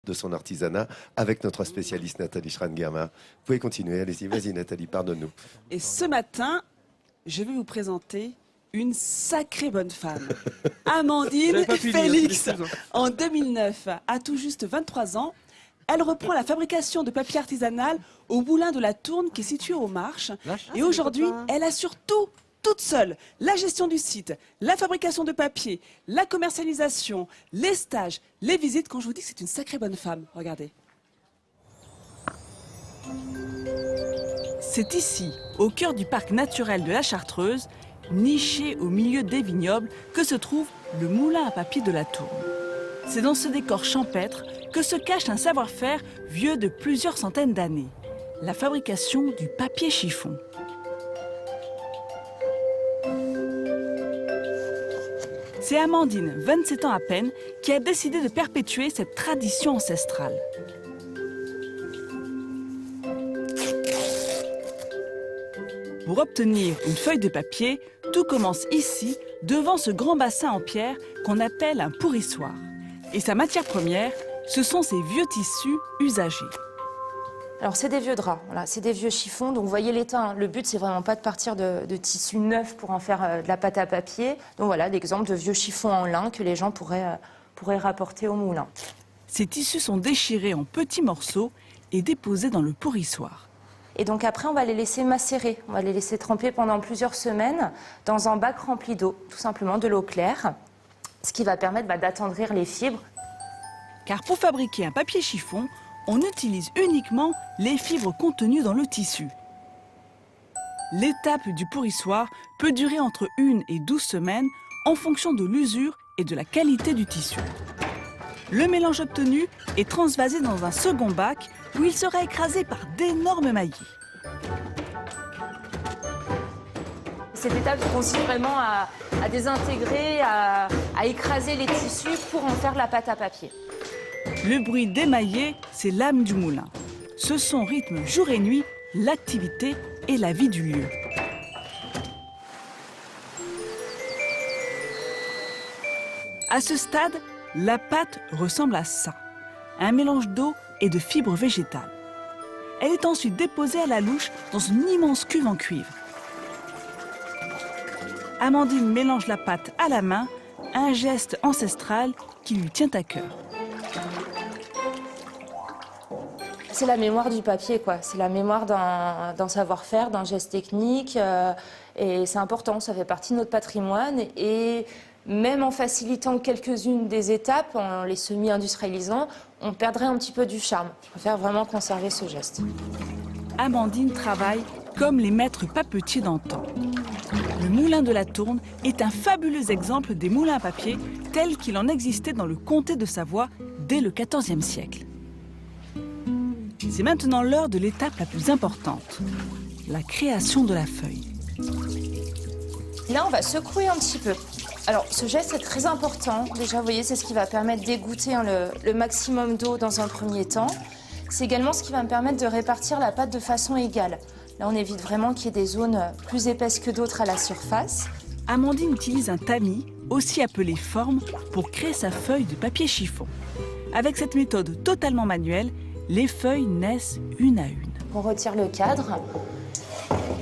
de son artisanat avec notre spécialiste Nathalie Schran-Germer. Vous pouvez continuer, allez-y, vas-y Nathalie, pardonne-nous. Et ce matin, je vais vous présenter une sacrée bonne femme. Amandine Félix, en 2009, à tout juste 23 ans, elle reprend la fabrication de papier artisanal au moulin de la Tourne qui est situé aux Marches. Et aujourd'hui, elle assure tout, toute seule. La gestion du site, la fabrication de papier, la commercialisation, les stages, les visites. Quand je vous dis que c'est une sacrée bonne femme, regardez. C'est ici, au cœur du parc naturel de la Chartreuse, niché au milieu des vignobles, que se trouve le moulin à papier de la Tourne. C'est dans ce décor champêtre que se cache un savoir-faire vieux de plusieurs centaines d'années, la fabrication du papier chiffon. C'est Amandine, 27 ans à peine, qui a décidé de perpétuer cette tradition ancestrale. Pour obtenir une feuille de papier, tout commence ici, devant ce grand bassin en pierre qu'on appelle un pourrissoir. Et sa matière première, ce sont ces vieux tissus usagés. Alors c'est des vieux draps, voilà, c'est des vieux chiffons, donc vous voyez l'état, hein. Le but c'est vraiment pas de partir de tissus neufs pour en faire de la pâte à papier. Donc voilà l'exemple de vieux chiffons en lin que les gens pourraient rapporter au moulin. Ces tissus sont déchirés en petits morceaux et déposés dans le pourrissoir. Et donc après on va les laisser macérer, on va les laisser tremper pendant plusieurs semaines dans un bac rempli d'eau, tout simplement de l'eau claire, ce qui va permettre d'attendrir les fibres. Car pour fabriquer un papier chiffon, on utilise uniquement les fibres contenues dans le tissu. L'étape du pourrissoir peut durer entre 1 et 12 semaines en fonction de l'usure et de la qualité du tissu. Le mélange obtenu est transvasé dans un second bac où il sera écrasé par d'énormes maillis. Cette étape consiste vraiment à désintégrer, à écraser les tissus pour en faire la pâte à papier. Le bruit d'émaillé, c'est l'âme du moulin. Ce son rythme jour et nuit l'activité et la vie du lieu. À ce stade, la pâte ressemble à ça, un mélange d'eau et de fibres végétales. Elle est ensuite déposée à la louche dans une immense cuve en cuivre. Amandine mélange la pâte à la main, un geste ancestral qui lui tient à cœur. C'est la mémoire du papier, quoi. C'est la mémoire d'un savoir-faire, d'un geste technique. Et c'est important, ça fait partie de notre patrimoine. Et même en facilitant quelques-unes des étapes, en les semi-industrialisant, on perdrait un petit peu du charme. Je préfère vraiment conserver ce geste. Amandine travaille comme les maîtres papetiers d'antan. Le moulin de la Tourne est un fabuleux exemple des moulins à papier tels qu'il en existait dans le comté de Savoie dès le XIVe siècle. C'est maintenant l'heure de l'étape la plus importante, la création de la feuille. Là, on va secouer un petit peu. Alors, ce geste est très important. Déjà, vous voyez, c'est ce qui va permettre d'égoutter le maximum d'eau dans un premier temps. C'est également ce qui va me permettre de répartir la pâte de façon égale. Là, on évite vraiment qu'il y ait des zones plus épaisses que d'autres à la surface. Amandine utilise un tamis, aussi appelé forme, pour créer sa feuille de papier chiffon. Avec cette méthode totalement manuelle, les feuilles naissent une à une. On retire le cadre,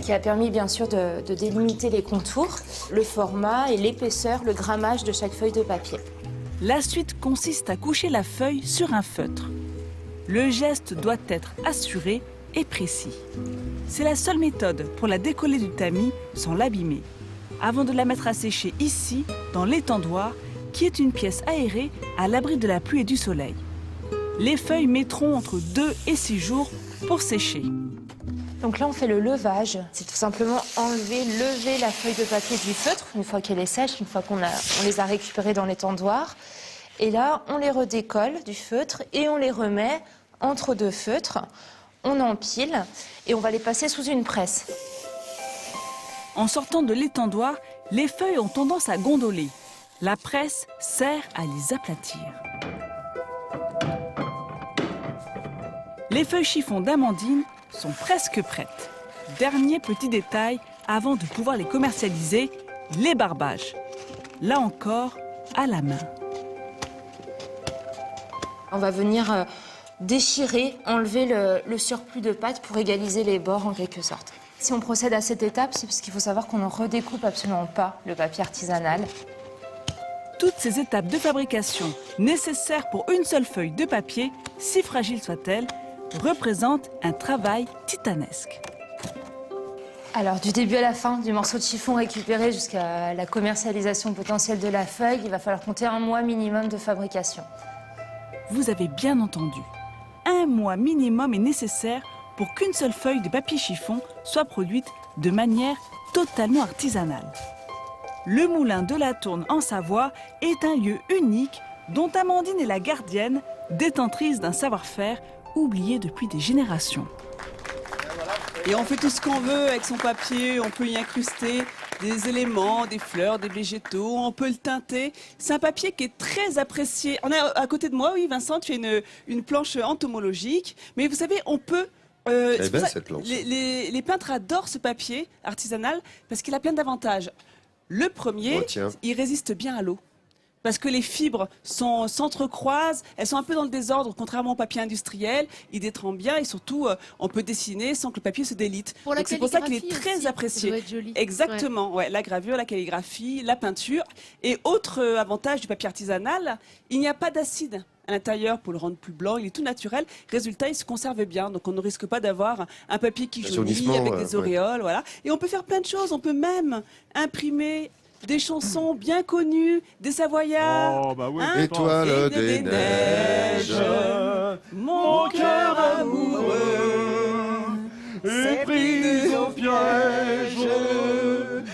qui a permis bien sûr de délimiter les contours, le format et l'épaisseur, le grammage de chaque feuille de papier. La suite consiste à coucher la feuille sur un feutre. Le geste doit être assuré et précis. C'est la seule méthode pour la décoller du tamis sans l'abîmer, avant de la mettre à sécher ici, dans l'étendoir, qui est une pièce aérée à l'abri de la pluie et du soleil. Les feuilles mettront entre 2 et 6 jours pour sécher. Donc là, on fait le levage. C'est tout simplement lever la feuille de papier du feutre, une fois qu'elle est sèche, une fois qu'on les a récupérées dans l'étendoir. Et là, on les redécolle du feutre et on les remet entre deux feutres. On empile et on va les passer sous une presse. En sortant de l'étendoir, les feuilles ont tendance à gondoler. La presse sert à les aplatir. Les feuilles chiffon d'Amandine sont presque prêtes. Dernier petit détail avant de pouvoir les commercialiser, les barbages. Là encore, à la main. On va venir déchirer, enlever le surplus de pâte pour égaliser les bords en quelque sorte. Si on procède à cette étape, c'est parce qu'il faut savoir qu'on ne redécoupe absolument pas le papier artisanal. Toutes ces étapes de fabrication nécessaires pour une seule feuille de papier, si fragile soit-elle, représentent un travail titanesque. Alors, du début à la fin, du morceau de chiffon récupéré jusqu'à la commercialisation potentielle de la feuille, il va falloir compter 1 mois minimum de fabrication. Vous avez bien entendu. 1 mois minimum est nécessaire pour qu'une seule feuille de papier chiffon soit produite de manière totalement artisanale. Le moulin de la Tourne en Savoie est un lieu unique dont Amandine est la gardienne, détentrice d'un savoir-faire oublié depuis des générations. Et on fait tout ce qu'on veut avec son papier, on peut y incruster des éléments, des fleurs, des végétaux, on peut le teinter. C'est un papier qui est très apprécié. On a à côté de moi, oui Vincent, tu as une planche entomologique, mais vous savez, on peut... cette planche. Les peintres adorent ce papier artisanal parce qu'il a plein d'avantages. Le premier, il résiste bien à l'eau. Parce que les fibres s'entrecroisent, elles sont un peu dans le désordre, contrairement au papier industriel. Il détrempe bien et surtout, on peut dessiner sans que le papier se délite. C'est pour ça qu'il est très apprécié. Ça doit être joli. Exactement, ouais, la gravure, la calligraphie, la peinture. Et autre avantage du papier artisanal, il n'y a pas d'acide à l'intérieur pour le rendre plus blanc, il est tout naturel. Résultat, il se conserve bien, donc on ne risque pas d'avoir un papier qui jaunit avec des auréoles, voilà. Et on peut faire plein de choses, on peut même imprimer des chansons bien connues, des Savoyards. Oh, bah oui, Étoile des neiges, mon cœur amoureux est pris au piège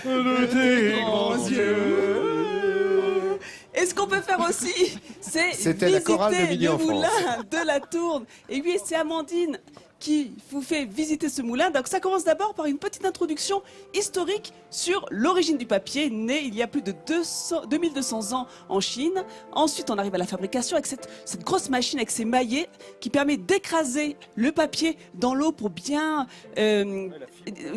de tes grands yeux. Et ce qu'on peut faire aussi, c'est C'était la chorale de visiter Midi le en France. moulin de la Tourne. Et oui, c'est Amandine qui vous fait visiter ce moulin. Donc ça commence d'abord par une petite introduction historique sur l'origine du papier, né il y a plus de 2200 ans en Chine. Ensuite, on arrive à la fabrication avec cette grosse machine avec ses maillets qui permet d'écraser le papier dans l'eau pour bien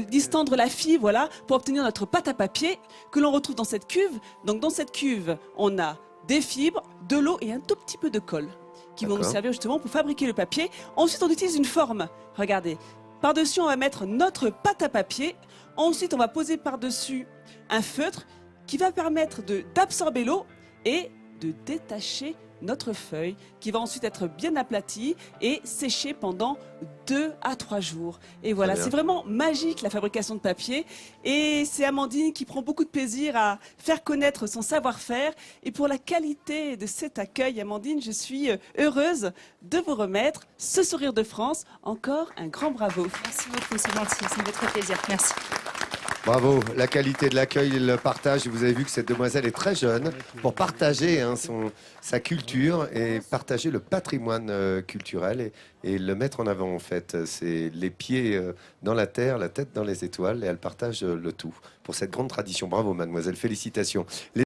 distendre la fibre, voilà, pour obtenir notre pâte à papier que l'on retrouve dans cette cuve. Donc dans cette cuve, on a des fibres, de l'eau et un tout petit peu de colle qui vont nous servir justement pour fabriquer le papier. Ensuite, on utilise une forme. Regardez, par-dessus, on va mettre notre pâte à papier. Ensuite, on va poser par-dessus un feutre qui va permettre d'absorber l'eau et de détacher notre feuille qui va ensuite être bien aplatie et séchée pendant 2 à 3 jours. Et voilà, c'est vraiment magique la fabrication de papier. Et c'est Amandine qui prend beaucoup de plaisir à faire connaître son savoir-faire. Et pour la qualité de cet accueil, Amandine, je suis heureuse de vous remettre ce sourire de France. Encore un grand bravo. Merci beaucoup, c'est gentil, ça me fait très plaisir. Merci. Bravo, la qualité de l'accueil et le partage. Vous avez vu que cette demoiselle est très jeune pour partager sa culture et partager le patrimoine culturel et le mettre en avant en fait. C'est les pieds dans la terre, la tête dans les étoiles et elle partage le tout pour cette grande tradition. Bravo mademoiselle, félicitations.